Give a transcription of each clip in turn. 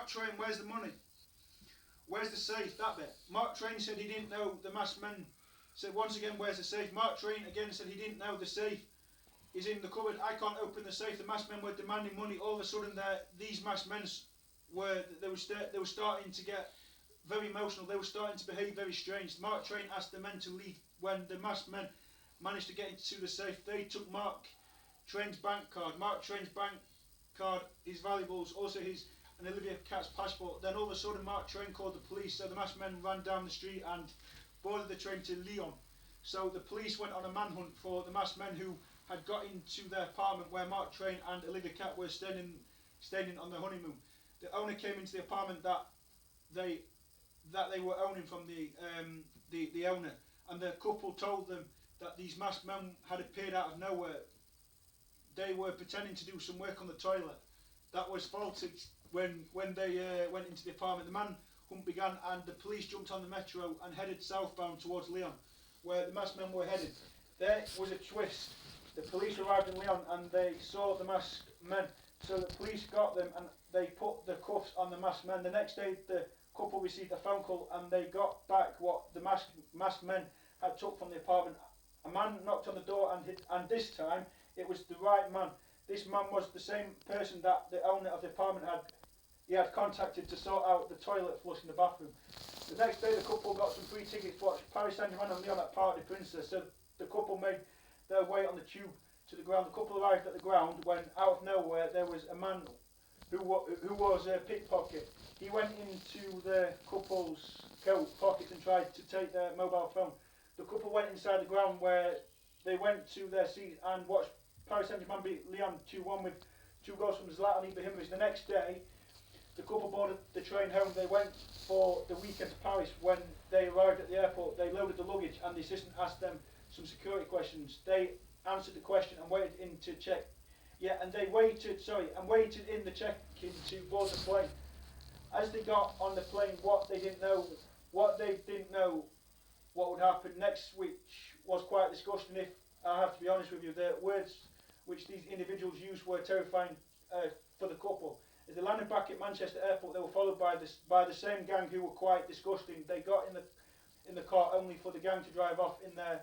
Mark Train, where's the money? Where's the safe? That bit. Mark Train said he didn't know. The masked men said once again, where's the safe? Mark Train again said he didn't know the safe is in the cupboard. I can't open the safe. The masked men were demanding money. All of a sudden, these masked men were starting to get very emotional. They were starting to behave very strange. Mark Train asked the men to leave. When the masked men managed to get into the safe, they took Mark Train's bank card. Mark Train's bank card, his valuables, also his and Olivia Catt's passport. Then all of a sudden, Mark Train called the police. So the masked men ran down the street and boarded the train to Lyon. So the police went on a manhunt for the masked men who had got into their apartment where Mark Train and Olivia Catt were staying on their honeymoon. The owner came into the apartment that they were owning from the owner, and the couple told them that these masked men had appeared out of nowhere. They were pretending to do some work on the toilet. That was faulted when they went into the apartment. The manhunt began, and the police jumped on the metro and headed southbound towards Lyon, where the masked men were headed. There was a twist. The police arrived in Lyon and they saw the masked men. So the police got them and they put the cuffs on the masked men. The next day, the couple received a phone call and they got back what the masked men had took from the apartment. A man knocked on the door and this time it was the right man. This man was the same person that the owner of the apartment had contacted to sort out the toilet flush in the bathroom. The next day, the couple got some free tickets to watch Paris Saint-Germain and Lyon at Parc des Princes. So the couple made their way on the tube to the ground. The couple arrived at the ground when, out of nowhere, there was a man who was a pickpocket. He went into the couple's coat pockets and tried to take their mobile phone. The couple went inside the ground where they went to their seats and watched Paris Saint-Germain beat Lyon 2-1 with 2 goals from Zlatan Ibrahimovic. The next day, the couple boarded the train home. They went for the weekend to Paris. When they arrived at the airport, they loaded the luggage and the assistant asked them some security questions. They answered the question and waited in to check. They waited in the check-in to board the plane. As they got on the plane, what they didn't know what would happen next, which was quite disgusting. If I have to be honest with you, the words which these individuals used were terrifying for the couple. As they landed back at Manchester Airport, they were followed by the same gang who were quite disgusting. They got in the car only for the gang to drive off in their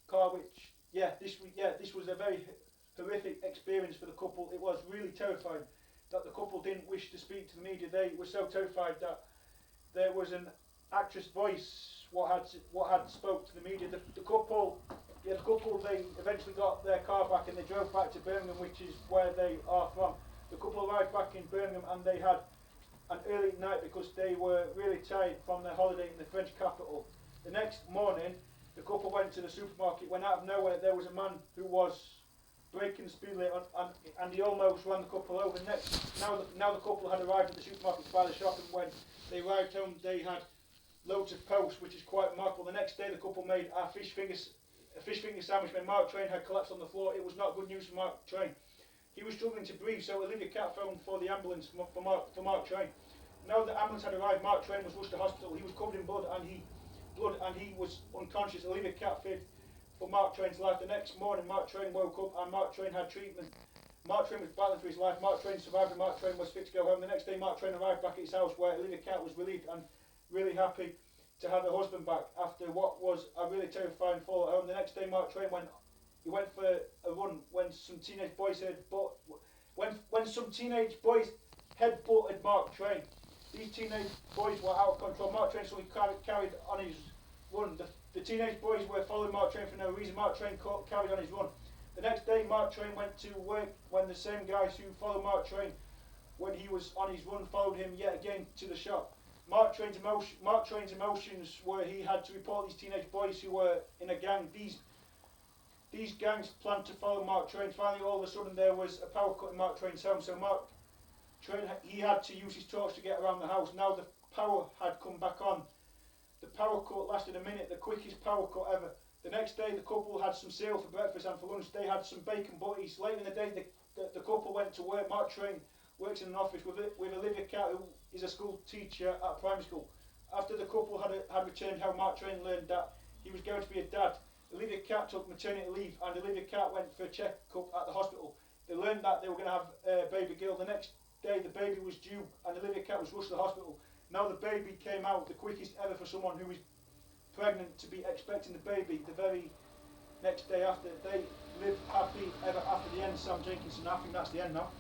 car, this was a very horrific experience for the couple. It was really terrifying that the couple didn't wish to speak to the media. They were so terrified that there was an actress voice what had spoke to the media. The couple they eventually got their car back and they drove back to Birmingham, which is where they are from. The couple arrived back in Birmingham and they had an early night because they were really tired from their holiday in the French capital. The next morning, the couple went to the supermarket when out of nowhere there was a man who was breaking the speed limit and he almost ran the couple over. Now the couple had arrived at the supermarket to buy the shop, and when they arrived home they had loads of posts, which is quite remarkable. The next day the couple made a fish finger sandwich when Mark Train had collapsed on the floor. It was not good news for Mark Train. He was struggling to breathe, so Olivia Catt phoned for the ambulance for Mark Train. Now the ambulance had arrived, Mark Train was rushed to hospital. He was covered in blood and he was unconscious. Olivia Catt feared for Mark Train's life. The next morning, Mark Train woke up and Mark Train had treatment. Mark Train was battling for his life. Mark Train survived and Mark Train was fit to go home. The next day, Mark Train arrived back at his house where Olivia Catt was relieved and really happy to have her husband back after what was a really terrifying fall at home. The next day, Mark Train went for a run when some teenage boys headbutted Mark Train. These teenage boys were out of control. Mark Train suddenly carried on his run. The teenage boys were following Mark Train for no reason. Mark Train carried on his run. The next day, Mark Train went to work when the same guys who followed Mark Train when he was on his run followed him yet again to the shop. Mark Train's emotions were he had to report these teenage boys who were in a gang. These gangs planned to follow Mark Train. Finally, all of a sudden, there was a power cut in Mark Train's home. So Mark Train, he had to use his torch to get around the house. Now the power had come back on. The power cut lasted a minute, the quickest power cut ever. The next day, the couple had some cereal for breakfast and for lunch. They had some bacon butties. Later in the day, the couple went to work. Mark Train works in an office with Olivia Catt, who is a school teacher at primary school. After the couple had returned home, Mark Train learned that he was going to be a dad. Olivia Catt took maternity leave and Olivia Catt went for a check-up at the hospital. They learned that they were going to have a baby girl. The next day the baby was due and Olivia Cat was rushed to the hospital. Now the baby came out the quickest ever for someone who was pregnant to be expecting the baby the very next day after. They lived happy ever after the end. Sam Jenkinson, I think that's the end now.